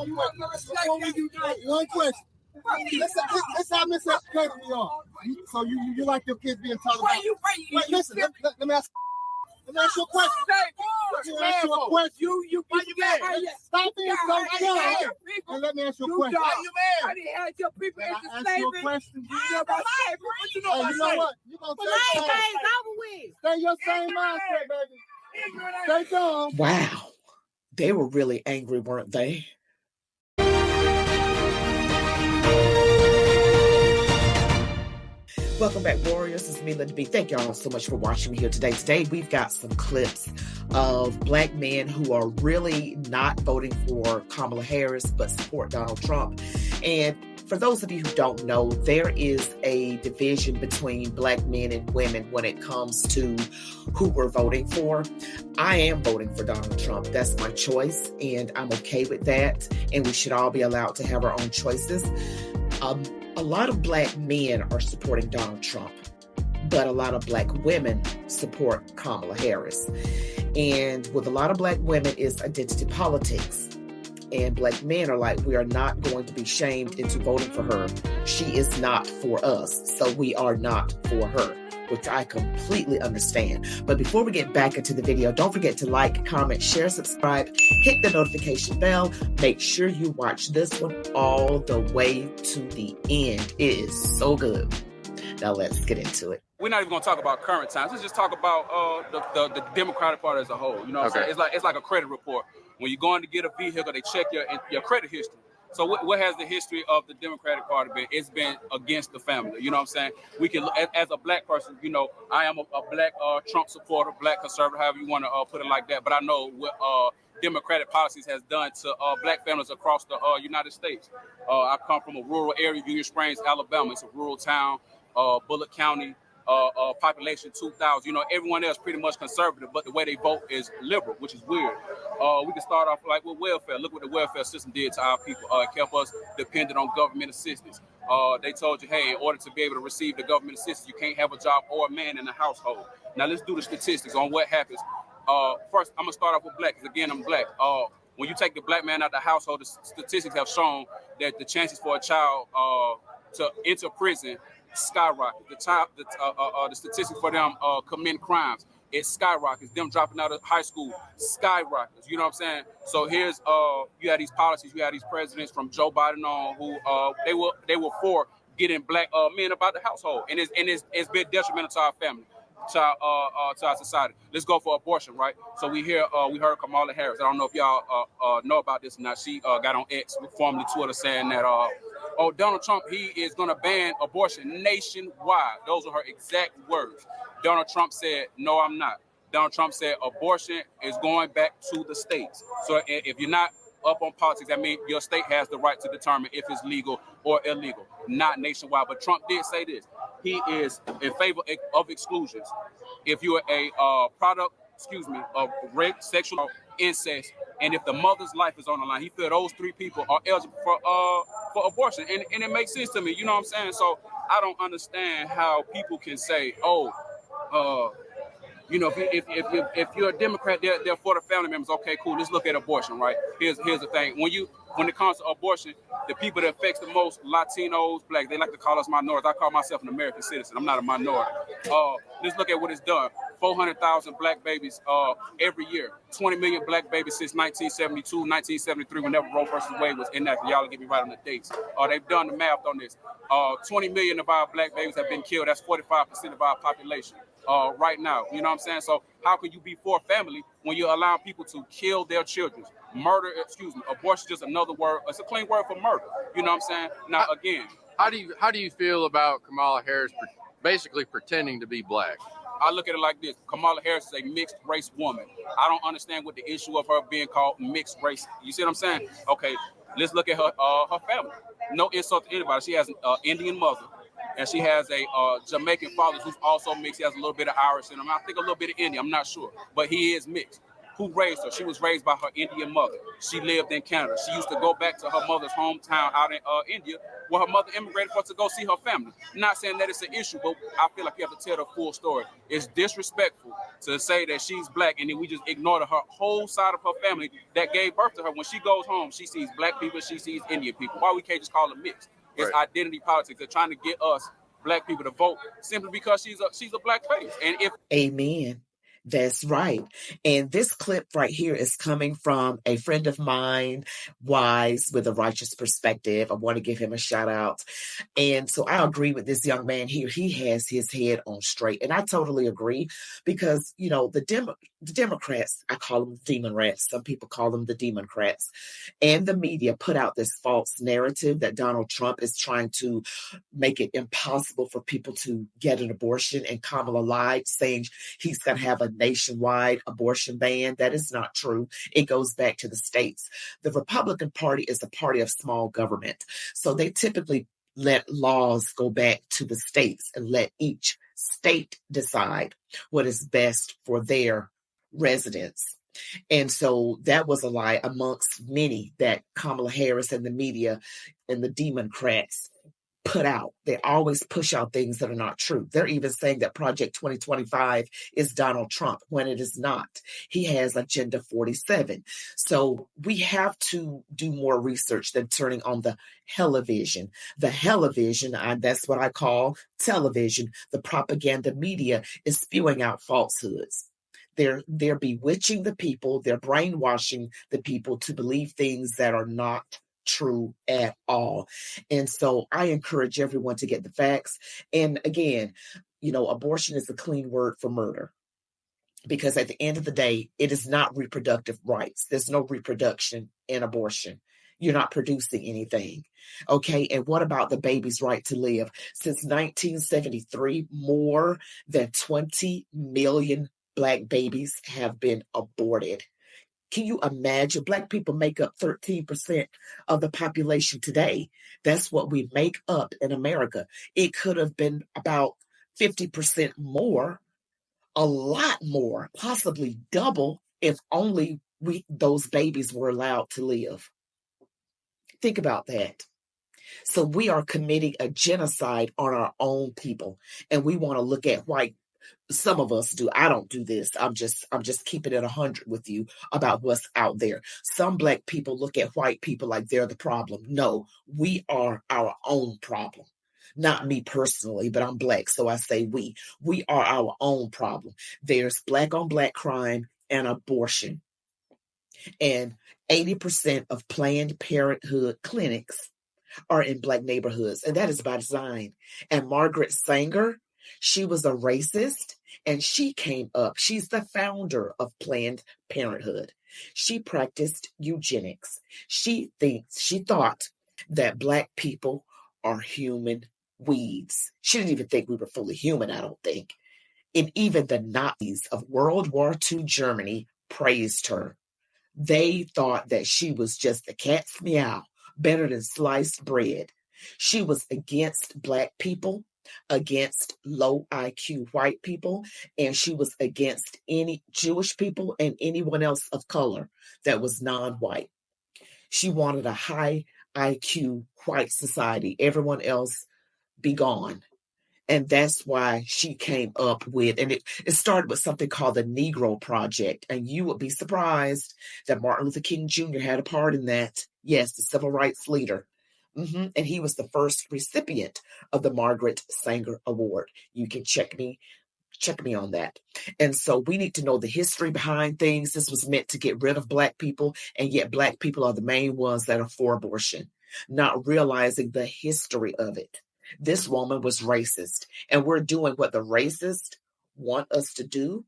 One question. This how miseducated we are. So you like your kids being taught about. Wait, listen. Let me ask you a question. Let me ask you a question. Stop being so scared. And let me ask you a question. I didn't have your people into slavery. Ask you a question. You know about slavery. What you know about slavery? You know what? You gonna stay your same mindset, baby. Stay dumb. Wow. They were really angry, weren't they? Welcome back, Warriors. This is ChatWithMeLindaB. Thank y'all so much for watching me here today. Today, we've got some clips of Black men who are really not voting for Kamala Harris, but support Donald Trump. And for those of you who don't know, there is a division between Black men and women when it comes to who we're voting for. I am voting for Donald Trump. That's my choice, and I'm okay with that. And we should all be allowed to have our own choices. A lot of Black men are supporting Donald Trump, but a lot of Black women support Kamala Harris. And with a lot of Black women, it's identity politics. And Black men are like, we are not going to be shamed into voting for her. She is not for us, so we are not for her, which I completely understand. But before we get back into the video, don't forget to like, comment, share, subscribe, hit the notification bell. Make sure you watch this one all the way to the end. It is so good. Now let's get into it. We're not even going to talk about current times. Let's just talk about the Democratic Party as a whole. You know what I'm saying? It's like a credit report. When you're going to get a vehicle, they check your credit history. So what has the history of the Democratic Party been? It's been against the family. You know what I'm saying? We can, as a Black person, you know, I am a Black Trump supporter, Black conservative, however you want to put it like that. But I know what Democratic policies has done to Black families across the United States. I come from a rural area, Union Springs, Alabama. It's a rural town, Bullock County. Population 2,000. You know, everyone else pretty much conservative, but the way they vote is liberal, which is weird. We can start off like with welfare. Look what the welfare system did to our people. It kept us dependent on government assistance. They told you, hey, in order to be able to receive the government assistance, you can't have a job or a man in the household. Now let's do the statistics on what happens. First, I'm gonna start off with Black, because again, I'm Black. When you take the Black man out of the household, the statistics have shown that the chances for a child to enter prison skyrocket. The statistics for them committing crimes, it skyrockets. Them dropping out of high school skyrockets. You know what I'm saying? So here's you had these policies, you had these presidents from Joe Biden on who they were for getting Black men about the household, and it's been detrimental to our family, to our society. Let's go for abortion, right? So we heard Kamala Harris. I don't know if y'all know about this or not. She got on X, formerly Twitter, saying that Donald Trump, he is going to ban abortion nationwide. Those are her exact words. Donald Trump said, no, I'm not. Donald Trump said abortion is going back to the states. So if you're not up on politics, that means your state has the right to determine if it's legal or illegal, not nationwide. But Trump did say this. He is in favor of exclusions. If you're a product, of rape, sexual, incest, and if the mother's life is on the line, he feel those three people are eligible for abortion, and it makes sense to me. You know what I'm saying? So I don't understand how people can say, you know, if you're a Democrat, they're for the family members. Okay, cool. Let's look at abortion, right? Here's the thing. When it comes to abortion, the people that affects the most, Latinos, Blacks, they like to call us minorities. I call myself an American citizen. I'm not a minority. Let's look at what it's done. 400,000 Black babies every year. 20 million Black babies since 1972, 1973, whenever Roe versus Wade was enacted. Y'all get me right on the dates. They've done the math on this. 20 million of our Black babies have been killed. That's 45% of our population right now. You know what I'm saying? So how can you be for family when you're allowing people to kill their children? Abortion is just another word. It's a clean word for murder. You know what I'm saying? Now, again. How do you feel about Kamala Harris basically pretending to be Black? I look at it like this. Kamala Harris is a mixed race woman. I don't understand what the issue of her being called mixed race. You see what I'm saying? Okay, let's look at her family. No insult to anybody. She has an Indian mother, and she has a Jamaican father who's also mixed. He has a little bit of Irish in him. I think a little bit of Indian. I'm not sure, but he is mixed. who raised her? She was raised by her Indian mother. She lived in Canada. She used to go back to her mother's hometown out in India, where her mother immigrated for to go see her family. Not saying that it's an issue, but I feel like you have to tell the full story. It's disrespectful to say that she's black and then we just ignore her whole side of her family that gave birth to her. When she goes home, she sees black people, she sees Indian people. Why we can't just call them mixed? It's identity politics. They're trying to get us black people to vote simply because she's a black face. And if Amen. That's right. And this clip right here is coming from a friend of mine, Wise with a Righteous Perspective. I want to give him a shout out. And so I agree with this young man here. He has his head on straight. And I totally agree because, you know, the Democrats, I call them demon rats. Some people call them the Democrats. And the media put out this false narrative that Donald Trump is trying to make it impossible for people to get an abortion. And Kamala lied, saying he's going to have a nationwide abortion ban. That is not true. It goes back to the states. The Republican Party is a party of small government. So they typically let laws go back to the states and let each state decide what is best for their residents. And so that was a lie amongst many that Kamala Harris and the media and the Democrats put out. They always push out things that are not true. They're even saying that Project 2025 is Donald Trump when it is not. He has Agenda 47. So we have to do more research than turning on the television. The television, that's what I call television. The propaganda media is spewing out falsehoods. They're bewitching the people. They're brainwashing the people to believe things that are not true at all. And so I encourage everyone to get the facts. And again, you know, abortion is a clean word for murder, because at the end of the day, it is not reproductive rights. There's no reproduction in abortion. You're not producing anything. Okay. And what about the baby's right to live? Since 1973, more than 20 million Black babies have been aborted. Can you imagine? Black people make up 13% of the population today. That's what we make up in America. It could have been about 50% more, a lot more, possibly double, if only those babies were allowed to live. Think about that. So we are committing a genocide on our own people, and we want to look at white. Some of us do. I don't do this. I'm just keeping it 100 with you about what's out there. Some Black people look at white people like they're the problem. No, we are our own problem. Not me personally, but I'm Black, so I say we. We are our own problem. There's Black on Black crime and abortion. And 80% of Planned Parenthood clinics are in Black neighborhoods, and that is by design. And Margaret Sanger, she was a racist, and she came up. She's the founder of Planned Parenthood. She practiced eugenics. She thought that Black people are human weeds. She didn't even think we were fully human, I don't think. And even the Nazis of World War II Germany praised her. They thought that she was just the cat's meow, better than sliced bread. She was against Black people, against low IQ white people, and she was against any Jewish people and anyone else of color that was non-white. She wanted a high IQ white society, everyone else be gone. And that's why she came up with, and it started with something called the Negro Project. And you would be surprised that Martin Luther King Jr. had a part in that. Yes, the civil rights leader. And he was the first recipient of the Margaret Sanger Award. You can check me on that. And so we need to know the history behind things. This was meant to get rid of Black people, and yet Black people are the main ones that are for abortion, not realizing the history of it. This woman was racist, and we're doing what the racists want us to do.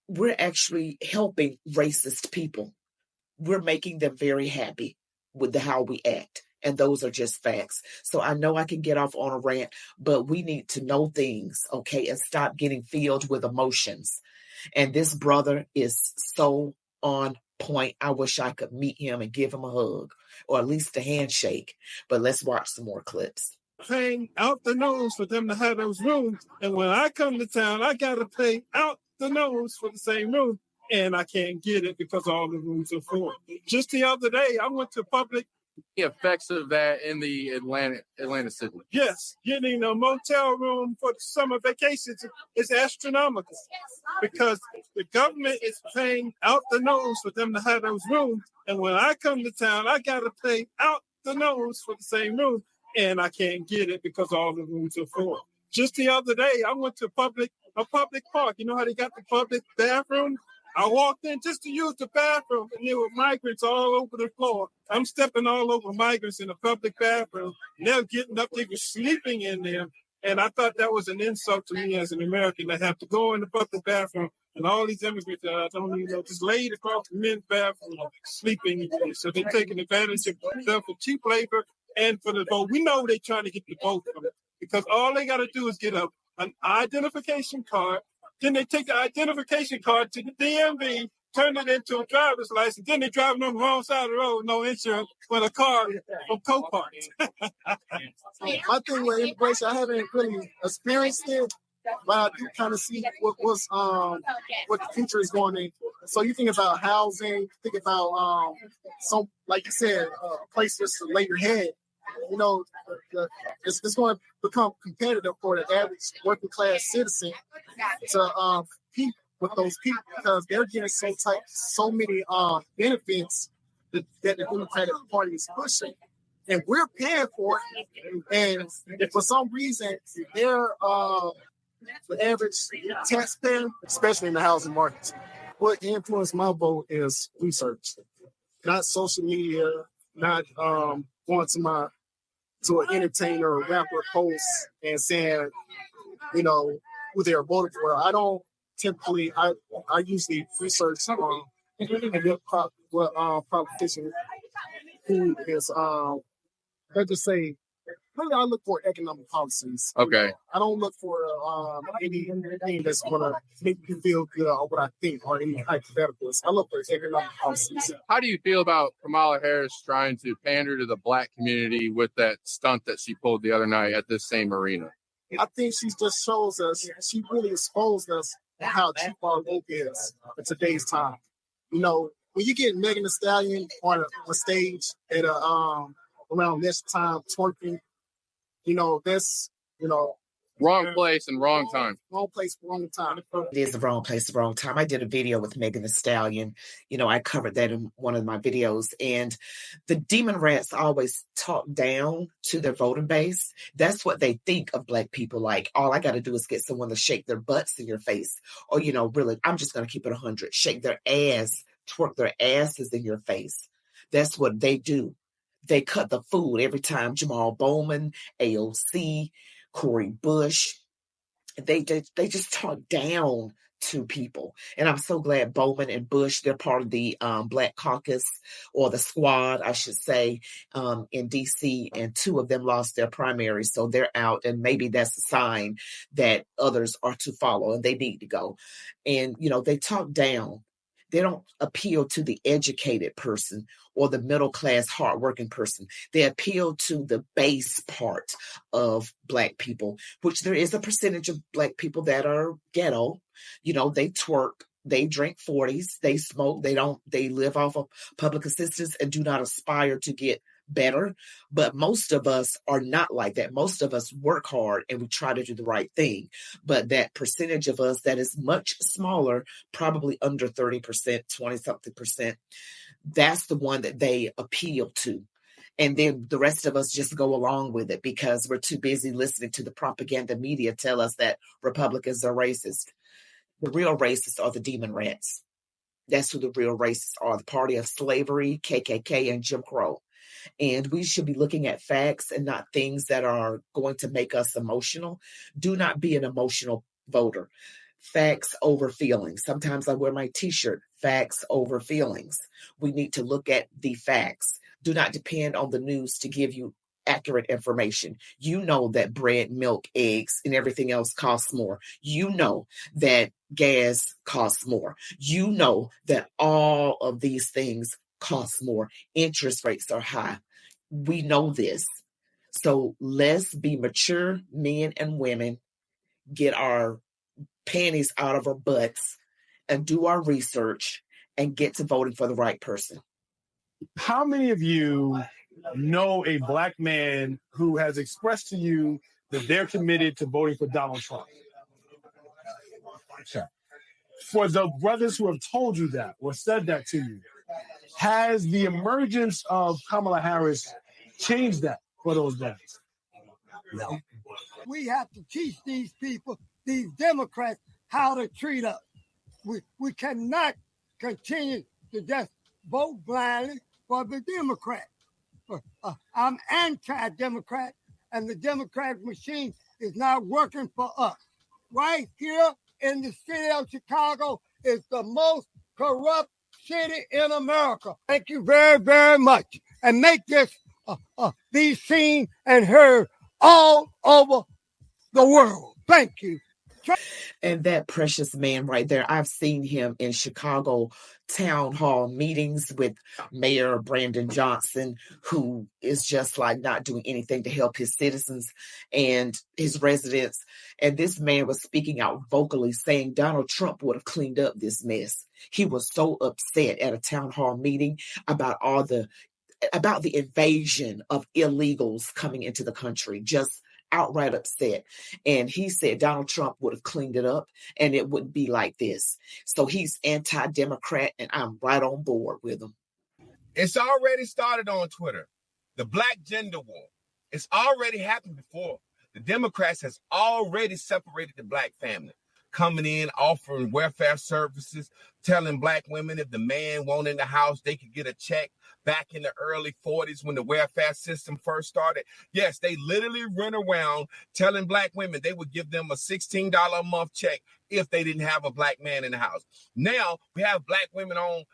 We're actually helping racist people. We're making them very happy with how we act. And those are just facts. So I know I can get off on a rant, but we need to know things, okay, and stop getting filled with emotions. And this brother is so on point. I wish I could meet him and give him a hug, or at least a handshake. But let's watch some more clips. Paying out the nose for them to have those rooms. And when I come to town, I got to pay out the nose for the same room. and I can't get it because all the rooms are full. Just the other day, I went to public. The effects of that in the Atlanta city. Yes, getting a motel room for the summer vacations is astronomical because the government is paying out the nose for them to have those rooms. And when I come to town, I got to pay out the nose for the same room, and I can't get it because all the rooms are full. Just the other day, I went to a public park. You know how they got the public bathroom? I walked in just to use the bathroom, and there were migrants all over the floor. I'm stepping all over migrants in the public bathroom. And they're getting up, they were sleeping in there. And I thought that was an insult to me as an American to have to go in the public bathroom and all these immigrants don't even know, just laid across the men's bathroom, sleeping in there. So they're taking advantage of them for cheap labor and for the vote. We know they're trying to get the vote from it because all they got to do is get an identification card. Then they take the identification card to the DMV, turn it into a driver's license. Then they're driving on the wrong side of the road, no insurance, with a car from Copart. My thing with immigration, I haven't really experienced it, but I do kind of see what the future is going in. So you think about housing, think about some, like you said, a place just to lay your head. You know, it's going to become competitive for the average working class citizen to compete with those people because they're getting so many benefits that the Democratic Party is pushing, and we're paying for it. And if for some reason they're the average taxpayer, especially in the housing markets, what influenced my vote is research, not social media, not going to an entertainer or rapper post and saying, you know, who they're voting for. I don't typically, I usually research what politician who is, let's just say, really I look for economic policies. Okay. I don't look for anything that's going to make me feel good or what I think or any hypotheticals. I look for economic policies. How do you feel about Kamala Harris trying to pander to the Black community with that stunt that she pulled the other night at this same arena? I think she just shows us, she really exposed us on how cheap our vote is in today's time. You know, when you get Megan Thee Stallion on a stage at around this time twerking, you know, that's, you know, wrong place and wrong time. Wrong place, wrong time. It is the wrong place, the wrong time. I did a video with Megan Thee Stallion. You know, I covered that in one of my videos. And the demon rats always talk down to their voting base. That's what they think of Black people. Like, all I got to do is get someone to shake their butts in your face. Or, you know, really, I'm just going to keep it 100. Shake their ass, twerk their asses in your face. That's what they do. They cut the food every time. Jamal Bowman, AOC, Cori Bush, they just talk down to people. And I'm so glad Bowman and Bush, they're part of the Black Caucus, or the squad, I should say, in D.C., and two of them lost their primaries, so they're out, and maybe that's a sign that others are to follow, and they need to go. And, you know, they talk down. They don't appeal to the educated person or the middle-class, hardworking person. They appeal to the base part of Black people, which there is a percentage of Black people that are ghetto. You know, they twerk, they drink 40s, they smoke, they live off of public assistance and do not aspire to get better. But most of us are not like that. Most of us work hard and we try to do the right thing. But that percentage of us that is much smaller, probably under 30%, 20-something percent, that's the one that they appeal to. And then the rest of us just go along with it because we're too busy listening to the propaganda media tell us that Republicans are racist. The real racists are the demon rats. That's who the real racists are, the party of slavery, KKK, and Jim Crow. And we should be looking at facts and not things that are going to make us emotional. Do not be an emotional voter. Facts over feelings. Sometimes I wear my t-shirt, facts over feelings. We need to look at the facts. Do not depend on the news to give you accurate information. You know that bread, milk, eggs, and everything else costs more. You know that gas costs more. You know that all of these things cost more. Interest rates are high. We know this. So let's be mature men and women, get our panties out of our butts, and do our research and get to voting for the right person. How many of you know a Black man who has expressed to you that they're committed to voting for Donald Trump? Okay. For the brothers who have told you that or said that to you, has the emergence of Kamala Harris changed that for those brothers? No. We have to teach these people, these Democrats, how to treat us. We cannot continue to just vote blindly for the Democrat. I'm anti-Democrat, and the Democratic machine is not working for us. Right here in the city of Chicago is the most corrupt city in America. Thank you very, very much. And make this be seen and heard all over the world. Thank you. And that precious man right there, I've seen him in Chicago town hall meetings with Mayor Brandon Johnson, who is just like not doing anything to help his citizens and his residents. And this man was speaking out vocally saying Donald Trump would have cleaned up this mess. He was so upset at a town hall meeting about the invasion of illegals coming into the country, just outright upset. And he said Donald Trump would have cleaned it up and it wouldn't be like this. So he's anti-Democrat, and I'm right on board with him. It's already started on Twitter. The black gender war. It's already happened before. The Democrats has already separated the black family, coming in, offering welfare services, telling black women if the man won't in the house, they could get a check. Back in the early 40s when the welfare system first started. Yes, they literally ran around telling black women they would give them a $16 a month check if they didn't have a black man in the house. Now we have black women on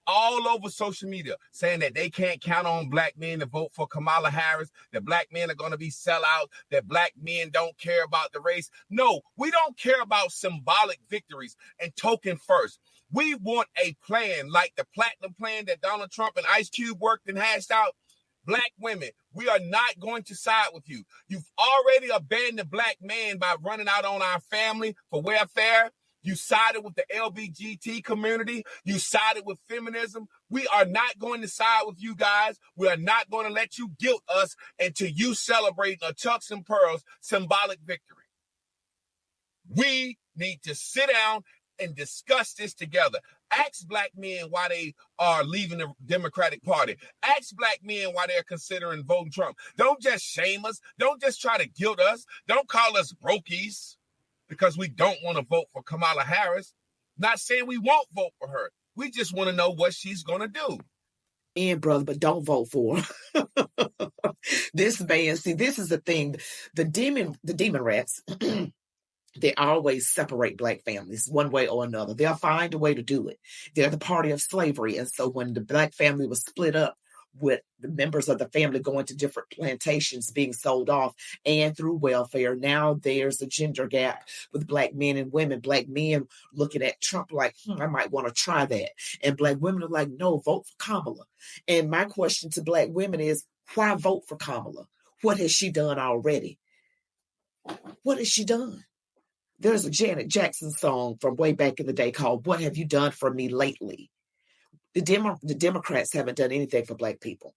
all over social media saying that they can't count on black men to vote for Kamala Harris, that black men are going to be sellouts, that black men don't care about the race. No, we don't care about symbolic victories and token first. We want a plan like the platinum plan that Donald Trump and Ice Cube worked and hashed out. Black women, we are not going to side with you. You've already abandoned the black man by running out on our family for welfare. You sided with the LGBT community. You sided with feminism. We are not going to side with you guys. We are not going to let you guilt us into you celebrating a Chucks and Pearls symbolic victory. We need to sit down and discuss this together. Ask black men why they are leaving the Democratic Party. Ask black men why they're considering voting Trump. Don't just shame us. Don't just try to guilt us. Don't call us brokies because we don't want to vote for Kamala Harris. Not saying we won't vote for her. We just want to know what she's going to do. And brother, but don't vote for her. This man, see, this is the thing. The demon rats, they always separate black families one way or another. They'll find a way to do it. They're the party of slavery. And so when the black family was split up with the members of the family going to different plantations being sold off and through welfare, now there's a gender gap with black men and women. Black men looking at Trump like, I might want to try that. And black women are like, no, vote for Kamala. And my question to black women is, why vote for Kamala? What has she done already? What has she done? There's a Janet Jackson song from way back in the day called What Have You Done For Me Lately? The Democrats haven't done anything for black people.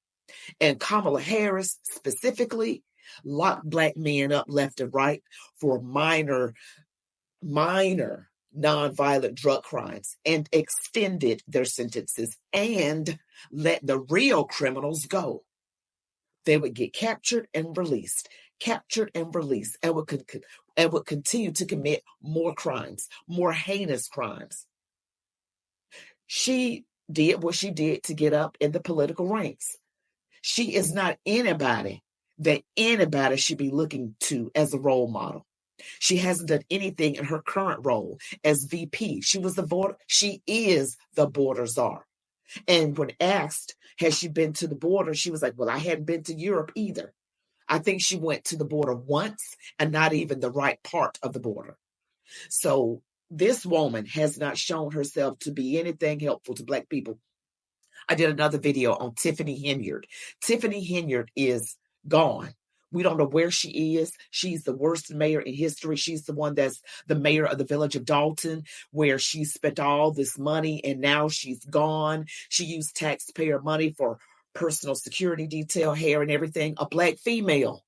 And Kamala Harris specifically locked black men up left and right for minor nonviolent drug crimes and extended their sentences and let the real criminals go. They would get captured and released, and would continue to commit more crimes, more heinous crimes. She did what she did to get up in the political ranks. She is not anybody that anybody should be looking to as a role model. She hasn't done anything in her current role as VP. She is the border czar. And when asked, has she been to the border? She was like, well, I hadn't been to Europe either. I think she went to the border once and not even the right part of the border. So this woman has not shown herself to be anything helpful to black people. I did another video on Tiffany Henyard. Tiffany Henyard is gone. We don't know where she is. She's the worst mayor in history. She's the one that's the mayor of the village of Dalton, where she spent all this money and now she's gone. She used taxpayer money for personal security detail, hair and everything. A Black female.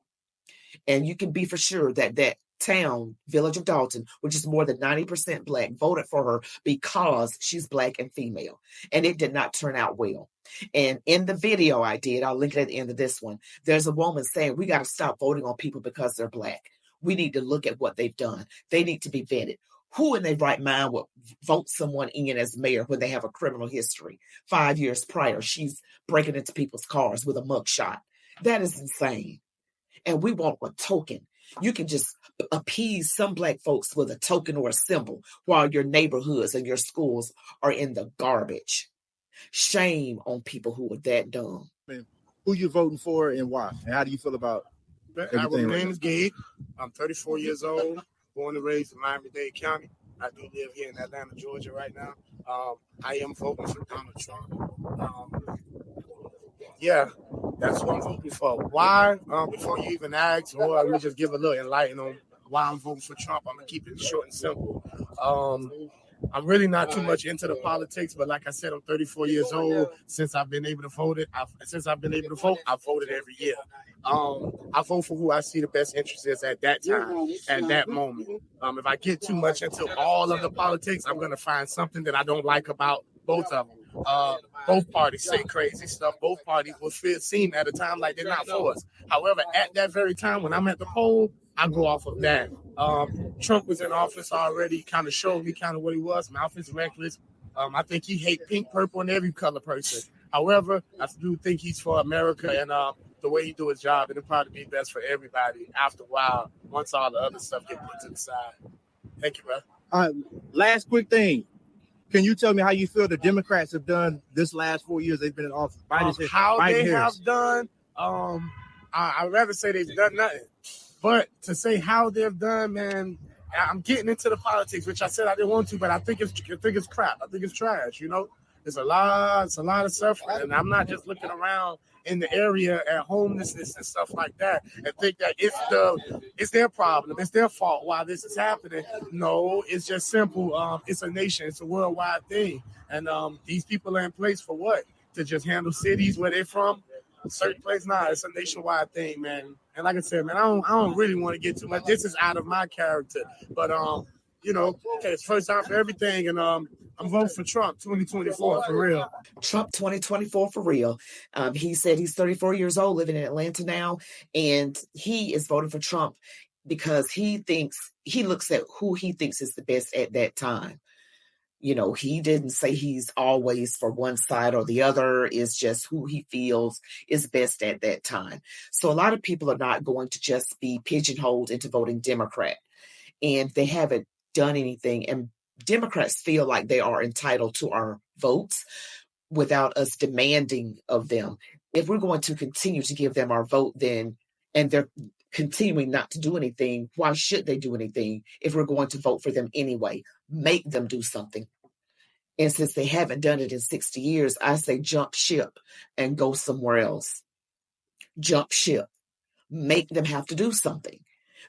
And you can be for sure that that town, village of Dalton, which is more than 90% Black, voted for her because she's Black and female. And it did not turn out well. And in the video I did, I'll link it at the end of this one, there's a woman saying, we got to stop voting on people because they're Black. We need to look at what they've done. They need to be vetted. Who in their right mind would vote someone in as mayor when they have a criminal history? 5 years prior, she's breaking into people's cars with a mugshot. That is insane. And we want a token. You can just appease some Black folks with a token or a symbol while your neighborhoods and your schools are in the garbage. Shame on people who are that dumb. Who you voting for and why? And how do you feel about everything? My name is Gabe. I'm 34 years old, born and raised in Miami-Dade County. I do live here in Atlanta, Georgia right now. I am voting for Donald Trump. Yeah, that's what I'm voting for. Why? Before you even ask, or let me just give a little enlighten on why I'm voting for Trump. I'm going to keep it short and simple. I'm really not too much into the politics, but like I said, I'm 34 years old. Since I've been able to vote, I've voted every year. I vote for who I see the best interest is at that time, at that moment. If I get too much into all of the politics, I'm going to find something that I don't like about both of them. Both parties say crazy stuff. Both parties will seem at a time like they're not for us. However, at that very time when I'm at the poll, I go off of that. Trump was in office already, kind of showed me kind of what he was. Mouth is reckless. I think he hates pink, purple, and every color person. However, I do think he's for America, and the way he do his job, it'll probably be best for everybody after a while, once all the other stuff get put to the side. Thank you, bro. All right, last quick thing. Can you tell me how you feel the Democrats have done this last 4 years they've been in office? Have done, I'd rather say they've done nothing. But to say how they've done, man, I'm getting into the politics, which I said I didn't want to, but I think it's crap. I think it's trash, you know? It's a lot of suffering, and I'm not just looking around in the area at homelessness and stuff like that and think that it's their problem, it's their fault why this is happening. No, it's just simple. It's a nation, it's a worldwide thing, and these people are in place for what? To just handle cities where they're from, a certain place. Nah, it's a nationwide thing, man. And like I said, man, I don't really want to get too much. This is out of my character, but you know, okay, it's first time for everything, and I'm voting for Trump 2024 for real. Trump 2024 for real. He said he's 34 years old, living in Atlanta now, and he is voting for Trump because he looks at who he thinks is the best at that time. You know, he didn't say he's always for one side or the other. It's just who he feels is best at that time. So a lot of people are not going to just be pigeonholed into voting Democrat, and they haven't done anything. And Democrats feel like they are entitled to our votes without us demanding of them. If we're going to continue to give them our vote, then, and they're continuing not to do anything, why should they do anything if we're going to vote for them anyway? Make them do something. And since they haven't done it in 60 years, I say jump ship and go somewhere else. Jump ship. Make them have to do something.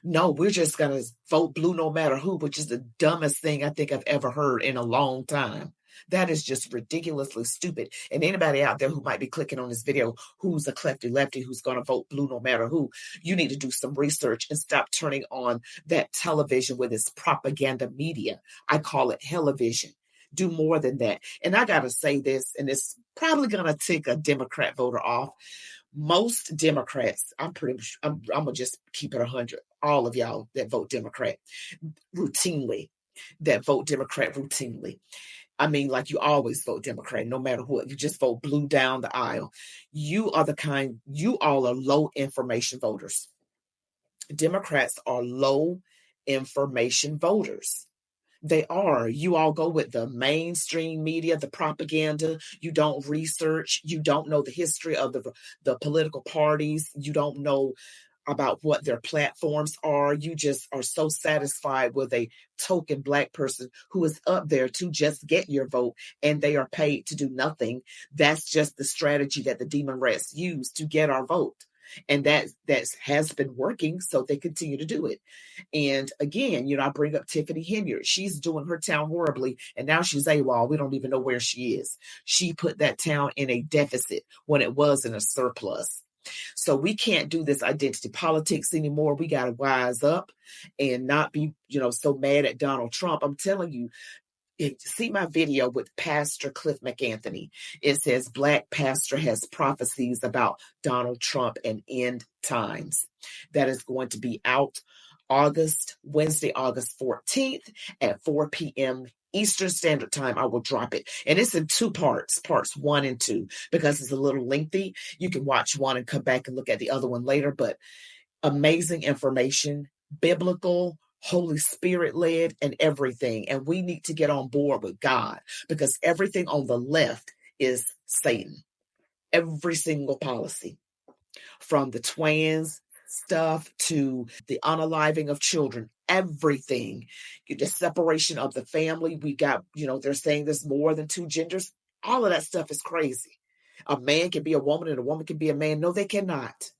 No, we're just going to vote blue no matter who, which is the dumbest thing I think I've ever heard in a long time. That is just ridiculously stupid. And anybody out there who might be clicking on this video who's a lefty who's going to vote blue no matter who, you need to do some research and stop turning on that television with its propaganda media. I call it television. Do more than that. And I got to say this, and it's probably going to tick a Democrat voter off. Most Democrats, I'm going to just keep it 100. All of y'all that vote Democrat routinely. I mean, like you always vote Democrat, no matter what. You just vote blue down the aisle. You all are low information voters. Democrats are low information voters. They are. You all go with the mainstream media, the propaganda. You don't research. You don't know the history of the political parties. You don't know about what their platforms are. You just are so satisfied with a token Black person who is up there to just get your vote, and they are paid to do nothing. That's just the strategy that the demon rats use to get our vote. And that has been working, so they continue to do it. And again, I bring up Tiffany Henyard. She's doing her town horribly, and now she's AWOL. We don't even know where she is. She put that town in a deficit when it was in a surplus. So we can't do this identity politics anymore. We got to wise up and not be, so mad at Donald Trump. I'm telling you, see my video with Pastor Cliff McAnthony. It says Black pastor has prophecies about Donald Trump and end times. That is going to be out Wednesday, August 14th at 4 p.m. Eastern Standard Time. I will drop it. And it's in two parts 1 and 2, because it's a little lengthy. You can watch one and come back and look at the other one later, but amazing information, biblical, Holy Spirit led, and everything. And we need to get on board with God, because everything on the left is Satan. Every single policy, from the twins stuff to the unaliving of children, everything, the separation of the family. We got, they're saying there's more than 2 genders. All of that stuff is crazy. A man can be a woman and a woman can be a man. No, they cannot.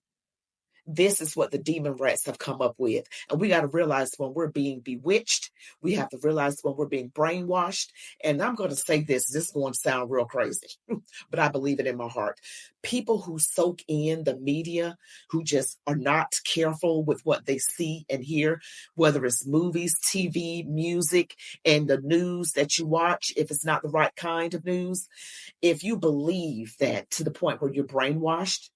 This is what the demon rats have come up with. And we got to realize when we're being bewitched, we have to realize when we're being brainwashed. And I'm going to say this is going to sound real crazy, but I believe it in my heart. People who soak in the media, who just are not careful with what they see and hear, whether it's movies, TV, music, and the news that you watch, if it's not the right kind of news, if you believe that to the point where you're brainwashed,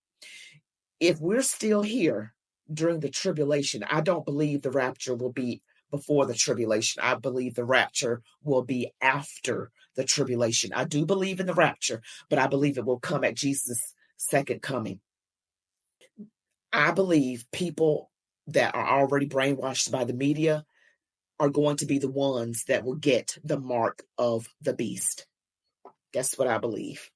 if we're still here during the tribulation, I don't believe the rapture will be before the tribulation. I believe the rapture will be after the tribulation. I do believe in the rapture, but I believe it will come at Jesus' second coming. I believe people that are already brainwashed by the media are going to be the ones that will get the mark of the beast. That's what I believe.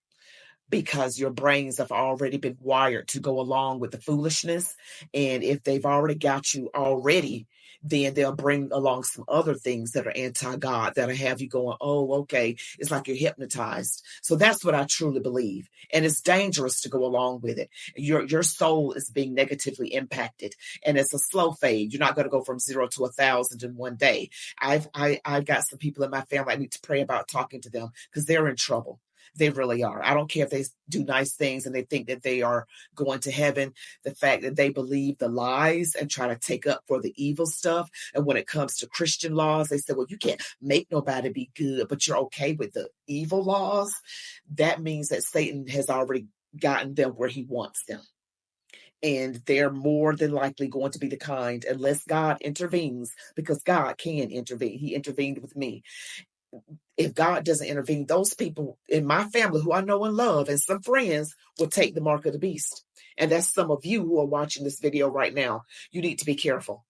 Because your brains have already been wired to go along with the foolishness. And if they've already got you already, then they'll bring along some other things that are anti-God, that'll have you going, oh, okay. It's like you're hypnotized. So that's what I truly believe. And it's dangerous to go along with it. Your soul is being negatively impacted. And it's a slow fade. You're not going to go from 0 to 1,000 in one day. I've got some people in my family I need to pray about talking to them, because they're in trouble. They really are. I don't care if they do nice things and they think that they are going to heaven. The fact that they believe the lies and try to take up for the evil stuff. And when it comes to Christian laws, they say, well, you can't make nobody be good, but you're okay with the evil laws. That means that Satan has already gotten them where he wants them. And they're more than likely going to be the kind, unless God intervenes, because God can intervene. He intervened with me. If God doesn't intervene, those people in my family who I know and love and some friends will take the mark of the beast. And that's some of you who are watching this video right now. You need to be careful.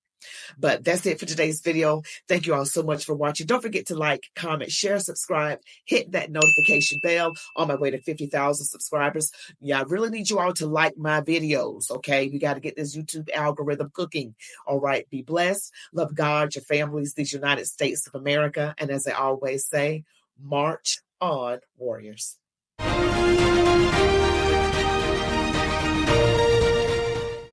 But that's it for today's video. Thank you all so much for watching. Don't forget to like, comment, share, subscribe, hit that notification bell. On my way to 50,000 subscribers. Yeah, I really need you all to like my videos, okay? We got to get this YouTube algorithm cooking. All right, be blessed. Love God, your families, these United States of America. And as I always say, march on, warriors.